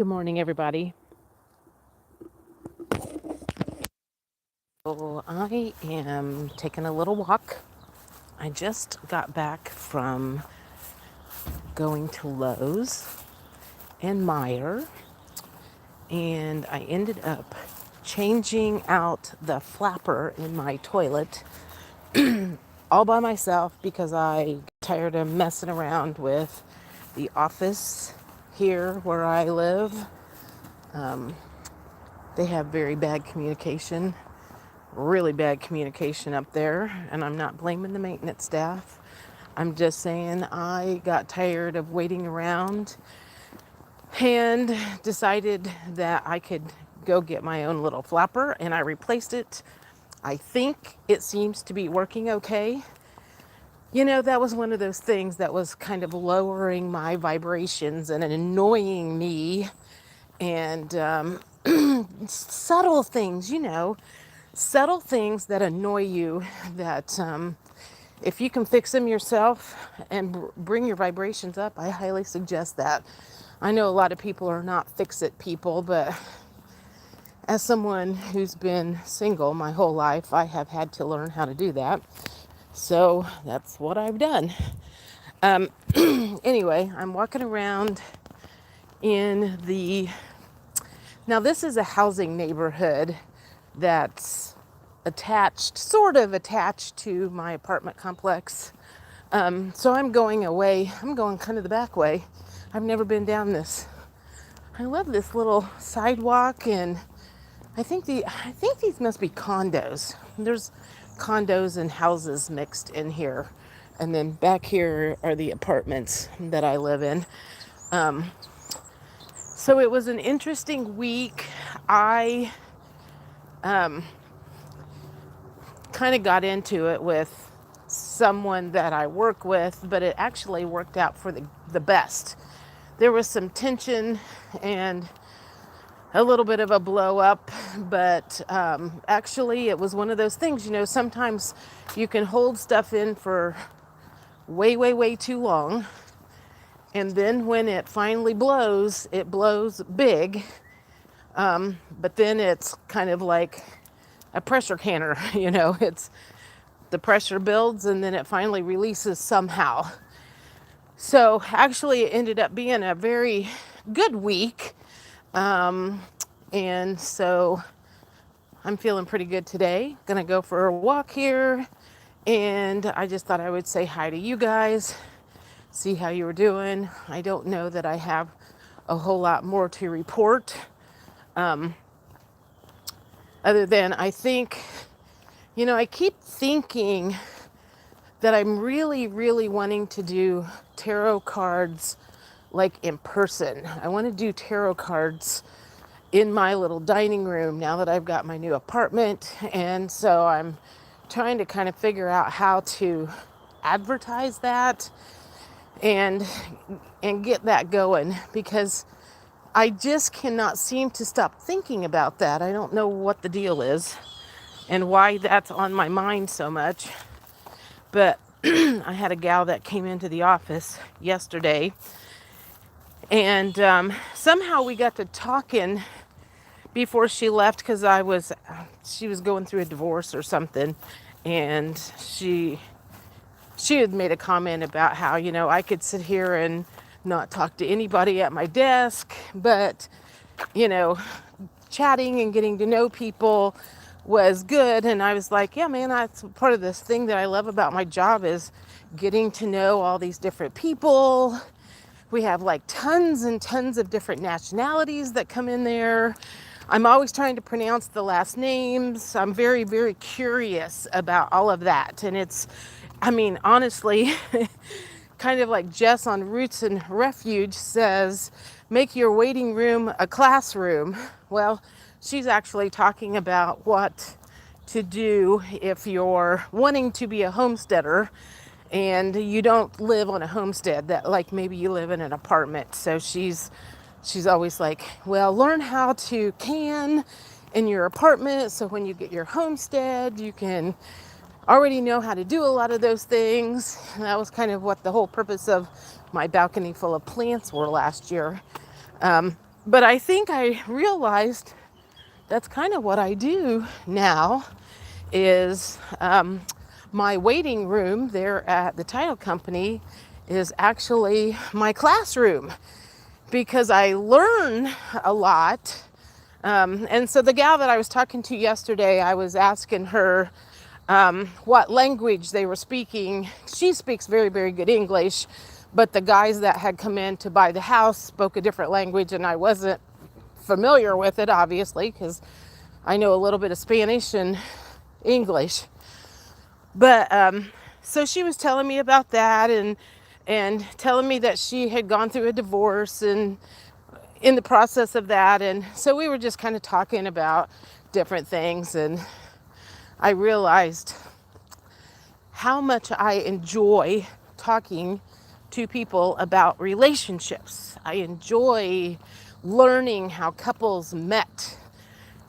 Good morning, everybody. So I am taking a little walk. I just got back from going to Lowe's and Meyer, and I ended up changing out the flapper in my toilet all by myself because I got tired of messing around with the office here where I live. They have very bad communication, really bad communication up there, and I'm not blaming the maintenance staff. I'm just saying I got tired of waiting around and decided that I could go get my own little flapper, and I replaced it. I think it seems to be working okay. You know, that was one of those things that was kind of lowering my vibrations and annoying me, and subtle things, subtle things that annoy you that if you can fix them yourself and bring your vibrations up, I highly suggest that. I know a lot of people are not fix it people, but as someone who's been single my whole life, I have had to learn how to do that. So that's what I've done. Um, anyway, I'm walking around in the. Now, this is a housing neighborhood that's attached, sort of attached to my apartment complex. So I'm going away. I'm going kind of the back way. I've never been down this. I love this little sidewalk, and I think these must be condos. There's condos and houses mixed in here, and then back here are the apartments that I live in. Um, so it was an interesting week. I kind of got into it with someone that I work with, but it actually worked out for the best. There was some tension and a little bit of a blow up, but actually, it was one of those things, sometimes you can hold stuff in for way, way, way too long. And then when it finally blows, it blows big. But then it's kind of like a pressure canner, it's the pressure builds and then it finally releases somehow. So actually, it ended up being a very good week. And so I'm feeling pretty good today. Gonna go for a walk here. And I just thought I would say hi to you guys, see how you were doing. I don't know that I have a whole lot more to report. Other than I keep thinking that I'm really, really wanting to do tarot cards like in person. I want to do tarot cards in my little dining room now that I've got my new apartment. And so I'm trying to kind of figure out how to advertise that and get that going because I just cannot seem to stop thinking about that. I don't know what the deal is and why that's on my mind so much. But I had a gal that came into the office yesterday, and somehow we got to talking before she left because she was going through a divorce or something, and she had made a comment about how I could sit here and not talk to anybody at my desk, but you know chatting and getting to know people was good. And I was like, yeah, man, that's part of this thing that I love about my job is getting to know all these different people. We have like tons and tons of different nationalities that come in there. I'm always trying to pronounce the last names. I'm very, very curious about all of that. And honestly, kind of like Jess on Roots and Refuge says, make your waiting room a classroom. Well, she's actually talking about what to do if you're wanting to be a homesteader and you don't live on a homestead, that like maybe you live in an apartment. So she's always like, well, learn how to can in your apartment so when you get your homestead you can already know how to do a lot of those things. And that was kind of what the whole purpose of my balcony full of plants were last year. But I think I realized that's kind of what I do now is my waiting room there at the title company is actually my classroom because I learn a lot. And so the gal that I was talking to yesterday, I was asking her what language they were speaking. She speaks very, very good English, but the guys that had come in to buy the house spoke a different language, and I wasn't familiar with it, obviously, because I know a little bit of Spanish and English. But so she was telling me about that and telling me that she had gone through a divorce and in the process of that. And so we were just kind of talking about different things. And I realized how much I enjoy talking to people about relationships. I enjoy learning how couples met.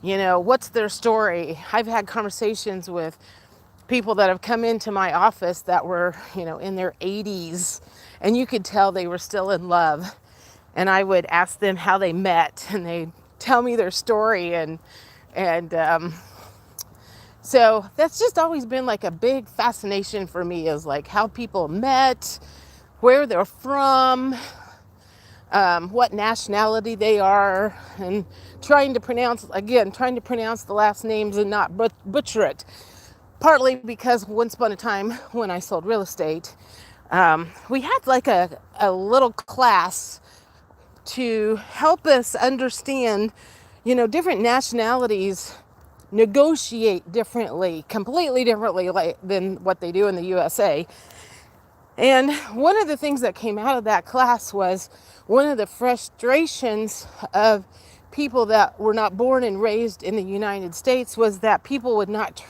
You know, what's their story? I've had conversations with people that have come into my office that were, in their 80s, and you could tell they were still in love. And I would ask them how they met, and they'd tell me their story. And so that's just always been like a big fascination for me, is like how people met, where they're from, what nationality they are, and trying to pronounce the last names and not butcher it. Partly because once upon a time when I sold real estate, we had like a little class to help us understand, different nationalities negotiate differently, completely differently than what they do in the USA. And one of the things that came out of that class was one of the frustrations of people that were not born and raised in the United States was that people would not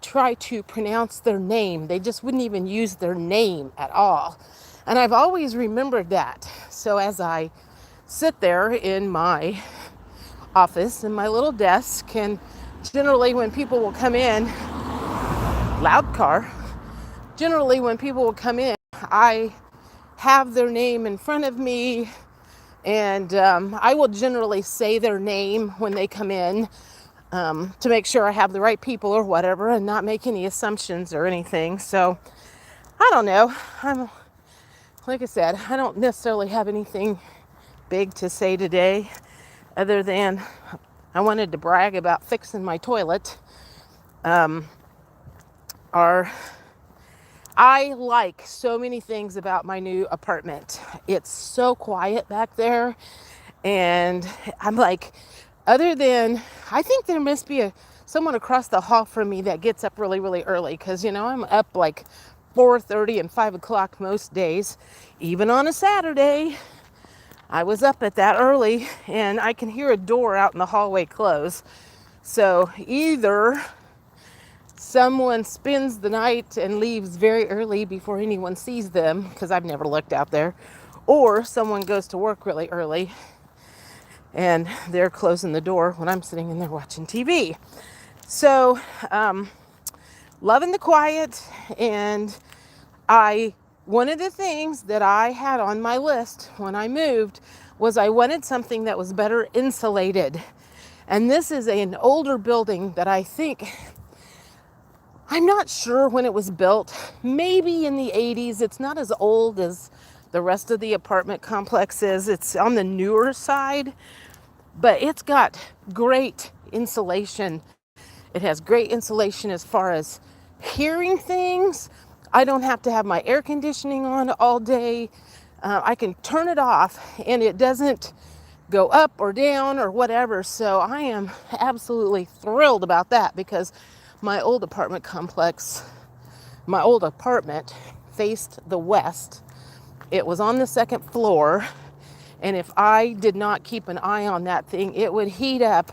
try to pronounce their name. They just wouldn't even use their name at all. And I've always remembered that. So as I sit there in my office, in my little desk, and generally when people will come in, loud car, generally when people will come in, I have their name in front of me, and I will generally say their name when they come in, to make sure I have the right people or whatever, and not make any assumptions or anything. So I don't know. Like I said, I don't necessarily have anything big to say today, other than I wanted to brag about fixing my toilet. Our I like so many things about my new apartment. It's so quiet back there. And I'm like, other than, I think there must be someone across the hall from me that gets up really, really early. Because, I'm up like 4:30 and 5 o'clock most days. Even on a Saturday, I was up at that early, and I can hear a door out in the hallway close. So either someone spends the night and leaves very early before anyone sees them, because I've never looked out there, or someone goes to work really early and they're closing the door when I'm sitting in there watching TV. So, loving the quiet. And one of the things that I had on my list when I moved was I wanted something that was better insulated. And this is an older building that I think, I'm not sure when it was built, maybe in the 80s. It's not as old as the rest of the apartment complex is. It's on the newer side, but it's got great insulation. It has great insulation as far as hearing things. I don't have to have my air conditioning on all day. I can turn it off and it doesn't go up or down or whatever. So I am absolutely thrilled about that, because my old apartment faced the west. It was on the second floor. And if I did not keep an eye on that thing, it would heat up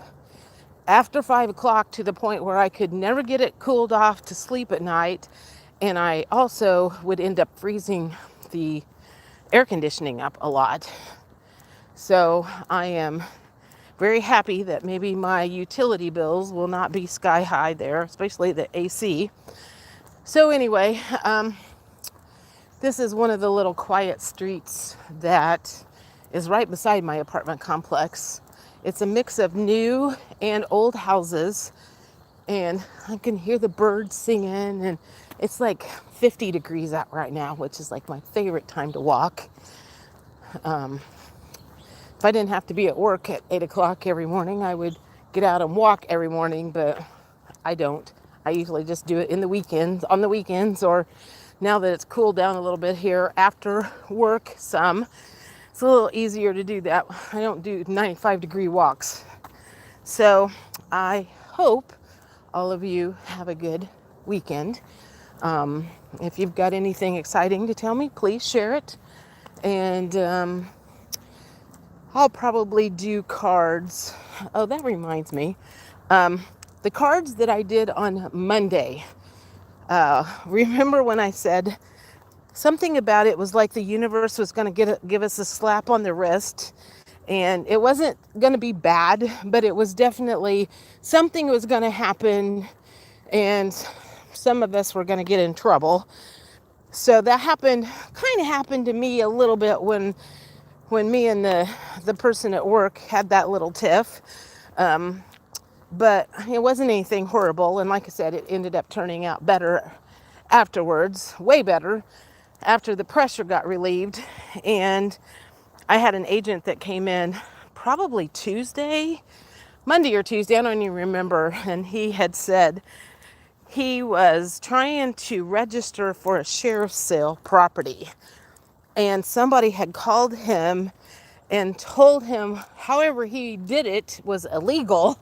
after 5 o'clock to the point where I could never get it cooled off to sleep at night. And I also would end up freezing the air conditioning up a lot. So I am very happy that maybe my utility bills will not be sky high there, especially the AC. So anyway, this is one of the little quiet streets that is right beside my apartment complex. It's a mix of new and old houses, and I can hear the birds singing, and it's like 50 degrees out right now, which is like my favorite time to walk. If I didn't have to be at work at 8 o'clock every morning, I would get out and walk every morning, but I don't. I usually just do it on the weekends, or now that it's cooled down a little bit here after work some, it's a little easier to do that. I don't do 95-degree walks. So I hope all of you have a good weekend. If you've got anything exciting to tell me, please share it. And I'll probably do cards. Oh, that reminds me. The cards that I did on Monday. Remember when I said something about it was like the universe was going to give us a slap on the wrist, and it wasn't going to be bad, but it was definitely something was going to happen, and some of us were going to get in trouble. So that kind of happened to me a little bit when me and the person at work had that little tiff. But it wasn't anything horrible. And like I said, it ended up turning out better afterwards, way better, after the pressure got relieved. And I had an agent that came in probably Monday or Tuesday, I don't even remember. And he had said he was trying to register for a sheriff's sale property. And somebody had called him and told him however he did it was illegal.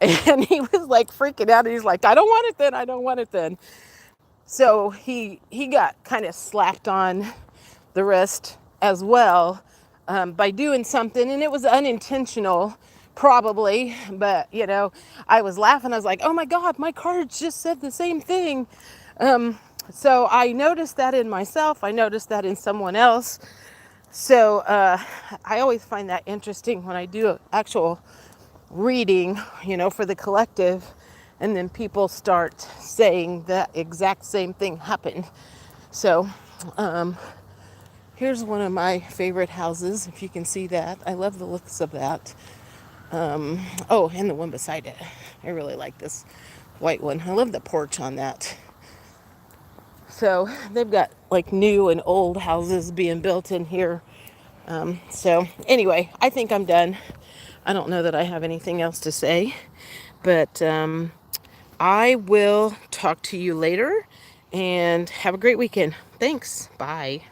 And he was like freaking out. He's like, I don't want it then. So he got kind of slapped on the wrist as well, by doing something. And it was unintentional, probably. But, I was laughing. I was like, oh my God, my cards just said the same thing. So I noticed that in myself. I noticed that in someone else. So I always find that interesting when I do an actual reading, for the collective, and then people start saying that exact same thing happened. So here's one of my favorite houses, if you can see that. I love the looks of that. Oh, and the one beside it. I really like this white one. I love the porch on that. So they've got like new and old houses being built in here. So anyway, I think I'm done. I don't know that I have anything else to say, but I will talk to you later, and have a great weekend. Thanks. Bye.